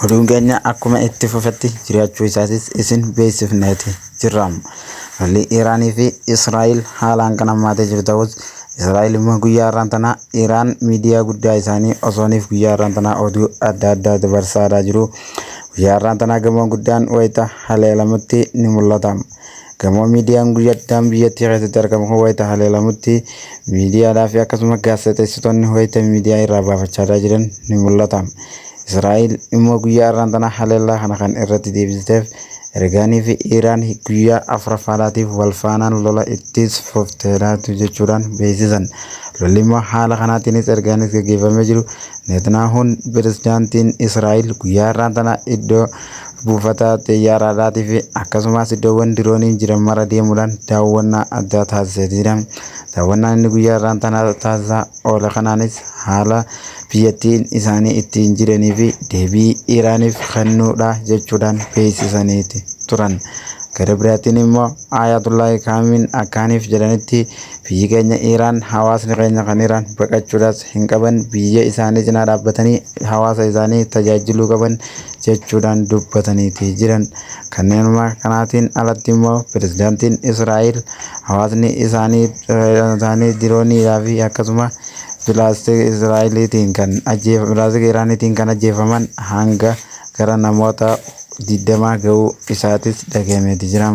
Oduun keenya akkuma itti fufetti jiraachuu isaatis isin beeksifneeti jirra. Lolli Iraanii fi Israa'el haalaan kan hammaatee jiru ta'us Israa'el immoo guyyaa har'aan tana Iraan miidiyaa guddaa isaanii osooniif guyyaa har'aan tana oduu adda addaa dabarsaa jiru. Guyyaa har'aan tana gamoon guddaan wayita haleelamutti ni mul'ata. Gamoo miidiyaan guyyaan biyyattii keessatti argamu kun wayita haleelamutti miidiyaadhaa fi akkasumas gaazexeessitoonni wayita miidiyaa irraa baafachaa jiran ni mul'ata. Israa'el immoo guyyaa har'aan tana haleellaa kana kan irratti deebiteef ergaanii fi Iraan guyyaa afuraffaadhaatiif wal faanaan lola itti fufteedhaatu jechuudhaan beeksisan. Lolli immoo haala kanaatiinis ergaanis gaggeeffamee jiru. Netanaahuun pirezidaantiin Israa'el guyyaa har'aan tana iddoo buufata xiyyaaraadhaatii fi akkasumas iddoowwan dirooniin jiran mara deemuudhaan daawwannaa addaa taasisee jira. Daawwannaan inni guyyaa har'aan tana taasisaa oole kanaanis haala biyyattiin isaanii ittiin jiranii fi deebii Iraaniif kennuudha jechuudhaan beeksisaniiti turan. Gara biraatiin immoo Ayatollah Khamenei akkaaniif jedhanitti biyyi keenya Iraan hawaasni keenya kan Iraan baqachuudhaas hin qaban biyya isaanii cinaa dhaabbatanii hawaasa isaanii tajaajiluu qaban jechuudhaan dubbataniiti jiran. Kanneenuma kanaatiin alatti immoo pirezidaantiin Israa'el hawaasni isaanii dirooniidhaa fi akkasuma pilaastika Israa'eliitiin pilaastika Iraaniitiin kan ajjeefaman hanga gara namoota 20 ga'uu isaatis dhagahameeti jira.